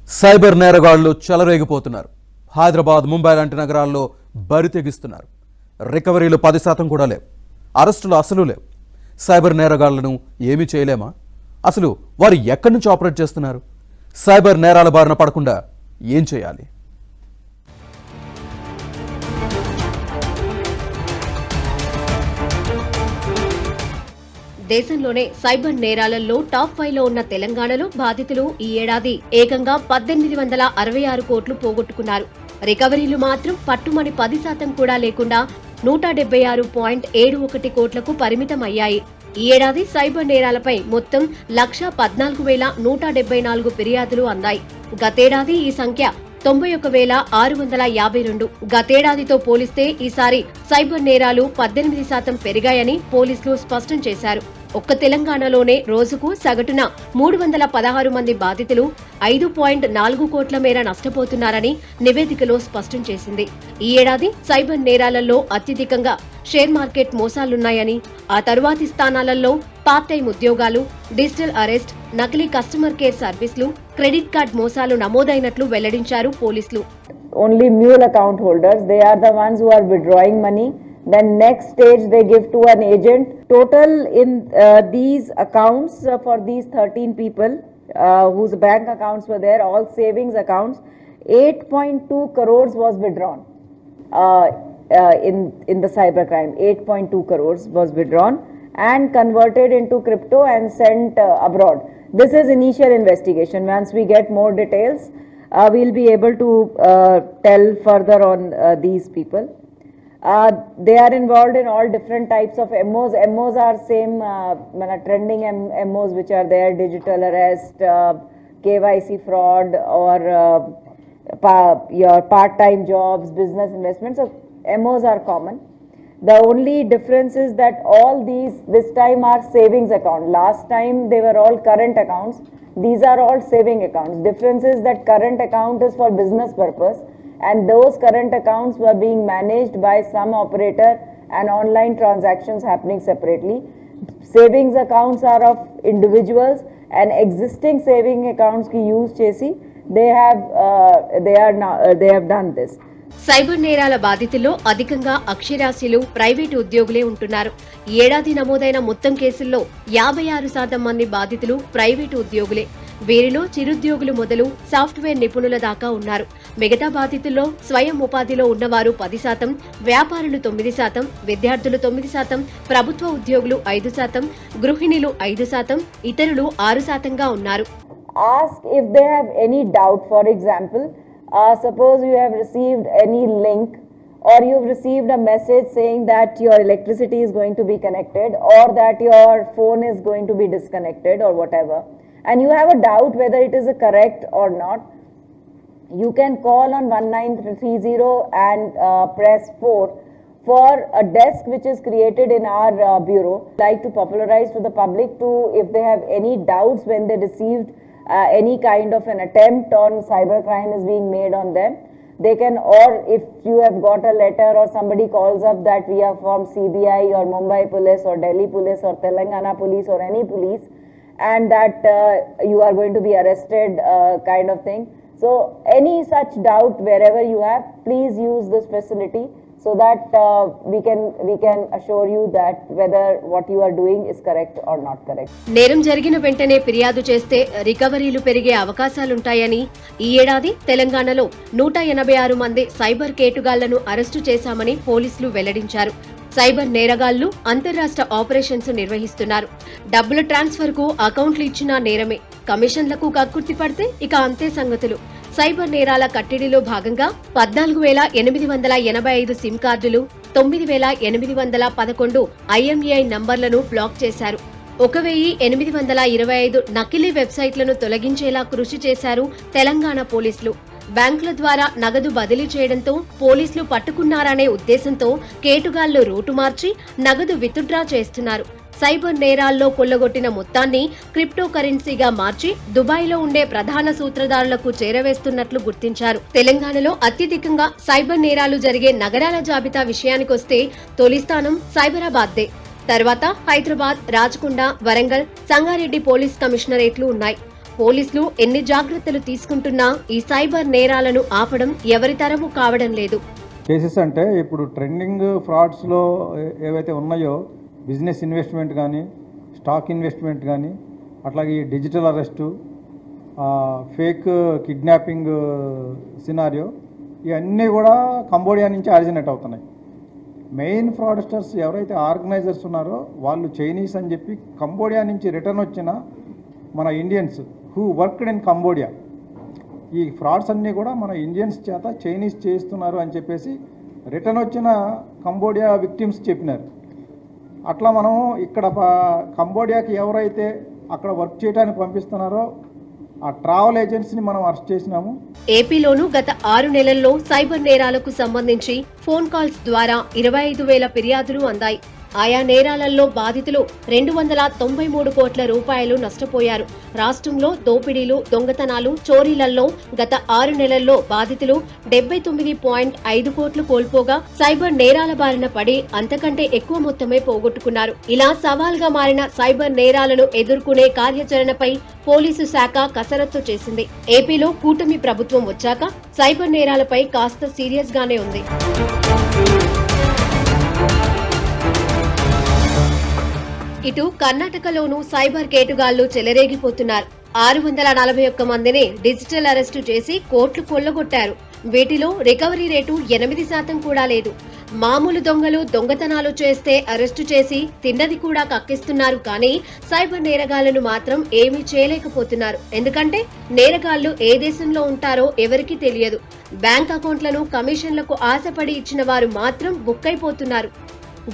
Cyber నేరగాళ్లు చెలరేగిపోతున్నారు. హైదరాబాద్, ముంబై లాంటి నగరాల్లో బరి తెగిస్తున్నారు. రికవరీలు 10% కూడా లేవు. అరెస్టులు అసలు లేవు. సైబర్ నేరగాళ్లను ఏమీ చేయలేమా? అసలు వారు ఎక్కడి నుంచి ఆపరేట్ చేస్తున్నారు? సైబర్ నేరాల బారిన పడకుండా ఏం చేయాలి? దేశంలోనే సైబర్ నేరాలలో టాప్ 5 లో ఉన్న తెలంగాణలో బాధితులు ఈ ఏడాది ఏకంగా 1866 కోట్లు పోగొట్టుకున్నారు. రికవరీలు మాత్రం పట్టుమని 10% కూడా లేకుండా 176.71 కోట్లకు పరిమితమయ్యాయి. ఈ ఏడాది సైబర్ నేరాలపై మొత్తం 1,14,174 ఫిర్యాదులు అందాయి. గతేడాది ఈ సంఖ్య 91,652. గతేడాదితో పోలిస్తే ఈసారి సైబర్ నేరాలు 18% పెరిగాయని పోలీసులు స్పష్టం చేశారు. ఒక్క తెలంగాణలోనే రోజుకు సగటున 316 మంది బాధితులు 5.4 కోట్ల మేర నష్టపోతున్నారని నివేదికలో స్పష్టం చేసింది. ఈ ఏడాది సైబర్ నేరాలలో అత్యధికంగా షేర్ మార్కెట్ మోసాలున్నాయని, ఆ తరువాతి స్థానాలలో పార్ట్ టైం ఉద్యోగాలు, డిజిటల్ అరెస్ట్, నకిలీ కస్టమర్ కేర్ సర్వీసులు, క్రెడిట్ కార్డ్ మోసాలు నమోదైనట్లు వెల్లడించారు పోలీసులు. Only mule account holders, they are the ones who are withdrawing money. Then next stage they give to an agent. Total in these accounts for these 13 people whose bank accounts were there, all savings accounts, 8.2 crores was withdrawn in the cybercrime. 8.2 crores was withdrawn and converted into crypto and sent abroad. This is initial investigation. Once we get more details, we'll be able to tell further on these people. They are involved in all different types of MOs. MOs are same trending MOs which are there: digital arrest, KYC fraud, or your part-time jobs, business investments. So MOs are common. The only difference is that all these this time are savings account. Last time they were all current accounts. These are all saving accounts. Difference is that current account is for business purpose, and those current accounts were being managed by some operator and online transactions happening separately. Savings accounts are of individuals, and existing saving accounts ki use chesi they have done this. Cyber నేరాల బాధితుల్లో అధికంగా అక్షరాస్యులు, private ఉద్యోగులే ఉంటున్నారు. ఈ ఏడాది నమోదైన మొత్తం కేసుల్లో 56% మంది బాధితులు ప్రైవేటు ఉద్యోగులే. వీరిలో చిరుద్యోగులు మొదలు సాఫ్ట్వేర్ నిపుణుల దాకా ఉన్నారు. మిగతా బాధితుల్లో స్వయం ఉపాధిలో ఉన్నవారు 10%, వ్యాపారులు 9%, విద్యార్థులు 9%, ప్రభుత్వ ఉద్యోగులు 5%, గృహిణులు 5%, ఇతరులు 6%గా ఉన్నారు. Ask if they have any doubt. For example, suppose you have received any link, or you've received a message saying that your electricity is going to be connected, or that your phone is going to be disconnected, or whatever, and you have a doubt whether it is correct or not. You can call on 1930 and press 4 for a desk which is created in our bureau. Like to popularize to the public to, if they have any doubts when they received any kind of an attempt on cybercrime is being made on them, they can, or if you have got a letter or somebody calls up that we are from CBI or Mumbai police or Delhi police or Telangana police or any police, and that you are going to be arrested, kind of thing. So any such doubt wherever you have, please use this facility so that we can assure you that whether what you are doing is correct or not correct. నేరం జరిగిన వెంటనే ఫిర్యాదు చేస్తే రికవరీలు పెరిగే అవకాశాలుంటాయని ఈ ఏడాది తెలంగాణలో 186 మంది సైబర్ కేటుగాళ్లను అరెస్టు చేశామని పోలీసులు వెల్లడించారు. సైబర్ నేరగాళ్లు అంతర్రాష్ట్ర ఆపరేషన్స్ నిర్వహిస్తున్నారు. డబ్బుల ట్రాన్స్ఫర్ కు అకౌంట్లు ఇచ్చినా నేరమే. కమిషన్లకు కక్కుర్తి పడితే ఇక అంతే సంగతులు. సైబర్ నేరాల కట్టడిలో భాగంగా 14,885 సిమ్ కార్డులు, 9,811 IMEI నంబర్లను బ్లాక్ చేశారు. 1,825 నకిలీ వెబ్సైట్లను తొలగించేలా కృషి చేశారు తెలంగాణ పోలీసులు. బ్యాంకుల ద్వారా నగదు బదిలీ చేయడంతో పోలీసులు పట్టుకున్నారనే ఉద్దేశంతో కేటుగాళ్లు రూటు మార్చి నగదు విత్డ్రా చేస్తున్నారు. సైబర్ నేరాల్లో కొల్లగొట్టిన మొత్తాన్ని క్రిప్టో కరెన్సీగా మార్చి దుబాయ్లో ఉండే ప్రధాన సూత్రధారులకు చేరవేస్తున్నట్లు గుర్తించారు. తెలంగాణలో అత్యధికంగా సైబర్ నేరాలు జరిగే నగరాల జాబితా విషయానికొస్తే తొలి స్థానం సైబరాబాద్దే. తర్వాత హైదరాబాద్, రాచకొండ, వరంగల్, సంగారెడ్డి పోలీస్ కమిషనరేట్లు ఉన్నాయి. పోలీసులు ఎన్ని జాగ్రత్తలు తీసుకుంటున్నా ఈ సైబర్ నేరాలను ఆపడం ఎవరి తరమూ కావడం లేదు. కేసెస్ అంటే ఇప్పుడు ట్రెండింగ్ ఫ్రాడ్స్లో ఏవైతే ఉన్నాయో బిజినెస్ ఇన్వెస్ట్మెంట్ కానీ, స్టాక్ ఇన్వెస్ట్మెంట్ కానీ, అట్లాగే digital arrest, fake kidnapping scenario, ఇవన్నీ కూడా కంబోడియా నుంచి ఆరిజినేట్ అవుతున్నాయి. మెయిన్ ఫ్రాడ్స్టర్స్ ఎవరైతే ఆర్గనైజర్స్ ఉన్నారో వాళ్ళు చైనీస్ అని చెప్పి కంబోడియా నుంచి రిటర్న్ వచ్చిన మన Indians who worked in Cambodia, ఈ ఫ్రాడ్స్ అన్నీ కూడా మన ఇండియన్స్ చేత చైనీస్ చేస్తున్నారు అని చెప్పేసి రిటర్న్ వచ్చిన కంబోడియా విక్టిమ్స్ చెప్పినారు. అట్లా మనం ఇక్కడ కంబోడియాకి ఎవరైతే అక్కడ వర్క్ చేయడానికి పంపిస్తున్నారో ఆ ట్రావెల్ ఏజెన్సీని మనం అరెస్ట్ చేసినాము. ఏపీలోనూ గత 6 నెలల్లో సైబర్ నేరాలకు సంబంధించి ఫోన్ కాల్స్ ద్వారా 25,000 ఫిర్యాదులు అందాయి. ఆయా నేరాలలో బాధితులు 293 కోట్ల రూపాయలు నష్టపోయారు. రాష్ట్రంలో దోపిడీలు, దొంగతనాలు, చోరీలలో గత 6 నెలల్లో బాధితులు 79.5 కోట్లు కోల్పోగా సైబర్ నేరాల బారిన పడి అంతకంటే ఎక్కువ మొత్తమే పోగొట్టుకున్నారు. ఇలా సవాల్గా మారిన సైబర్ నేరాలను ఎదుర్కొనే కార్యాచరణపై పోలీసు శాఖ కసరత్తు చేసింది. ఏపీలో కూటమి ప్రభుత్వం వచ్చాక సైబర్ నేరాలపై కాస్త సీరియస్ గానే ఉంది. ఇటు కర్ణాటకలోనూ సైబర్ కేటుగాళ్లు చెలరేగిపోతున్నారు. 641 మందిని డిజిటల్ అరెస్టు చేసి కోట్లు కొల్లగొట్టారు. వీటిలో రికవరీ రేటు 8% కూడా లేదు. మామూలు దొంగలు దొంగతనాలు చేస్తే అరెస్టు చేసి తిన్నది కూడా కక్కిస్తున్నారు. కానీ సైబర్ నేరగాళ్లను మాత్రం ఏమీ చేయలేకపోతున్నారు. ఎందుకంటే నేరగాళ్లు ఏ దేశంలో ఉంటారో ఎవరికీ తెలియదు. బ్యాంక్ అకౌంట్లను కమిషన్లకు ఆశపడి ఇచ్చిన వారు మాత్రం బుక్ అయిపోతున్నారు.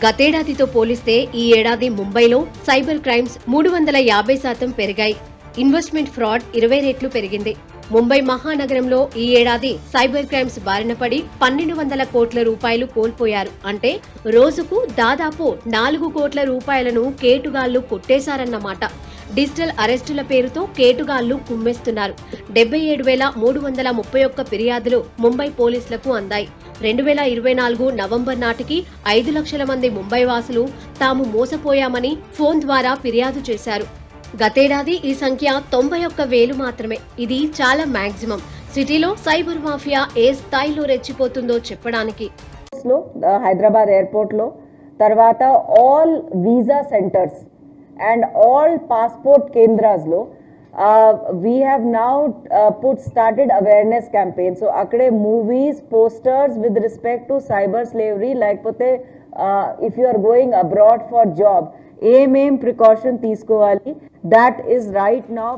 గతేడాదితో పోలిస్తే ఈ ఏడాది ముంబైలో సైబర్ క్రైమ్స్ 350% పెరిగాయి. ఇన్వెస్ట్మెంట్ ఫ్రాడ్ 20 రెట్లు పెరిగింది. ముంబై మహానగరంలో ఈ ఏడాది సైబర్ క్రైమ్స్ బారిన పడి 1,200 కోట్ల రూపాయలు కోల్పోయారు. అంటే రోజుకు దాదాపు 4 కోట్ల రూపాయలను కేటుగాళ్లు కొట్టేశారన్నమాట. డిజిటల్ అరెస్టుల పేరుతో కేటుగాళ్లు కుమ్మేస్తున్నారు. 77,331 ఫిర్యాదులు ముంబై పోలీసులకు అందాయి. 2024 నవంబర్ నాటికి 5 లక్షల మంది ముంబై వాసులు తాము మోసపోయామని ఫోన్ ద్వారా ఫిర్యాదు చేశారు. గతేడాది ఈ సంఖ్య 91,000 మాత్రమే. ఇది చాలా మాక్సిమం. సిటీలో సైబర్ మాఫియా ఏ స్థాయిలో రెచ్చిపోతుందో చెప్పడానికి హైదరాబాద్ ఎయిర్పోర్ట్ లో, తర్వాత all visa centres and all passport kendras lo we have now started awareness campaign. So akade movies, posters with respect to cyber slavery, like pote if you are going abroad for job em precaution teeskovali, that is right now.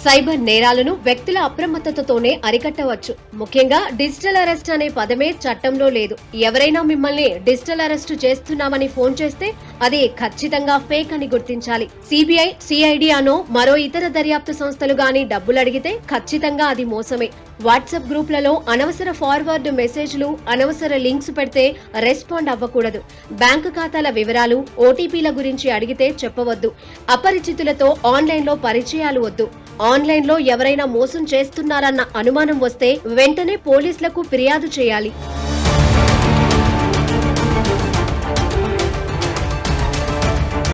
Cyber నేరాలను వ్యక్తుల అప్రమత్తతతోనే అరికట్టవచ్చు. ముఖ్యంగా digital arrest అనే పదమే చట్టంలో లేదు. ఎవరైనా మిమ్మల్ని digital arrest చేస్తున్నామని ఫోన్ చేస్తే అది ఖచ్చితంగా ఫేక్ అని గుర్తించాలి. సిబిఐ, సిఐడి అనో మరో ఇతర దర్యాప్తు సంస్థలు గాని డబ్బులు అడిగితే ఖచ్చితంగా అది మోసమే. వాట్సాప్ గ్రూప్లలో అనవసర ఫార్వర్డ్ మెసేజ్లు, అనవసర లింక్స్ పెడితే రెస్పాండ్ అవ్వకూడదు. బ్యాంకు ఖాతాల వివరాలు, ఓటీపీల గురించి అడిగితే చెప్పవద్దు. అపరిచితులతో ఆన్లైన్లో పరిచయాలు వద్దు. ఆన్లైన్లో ఎవరైనా మోసం చేస్తున్నారన్న అనుమానం వస్తే వెంటనే పోలీసులకు ఫిర్యాదు చేయాలి.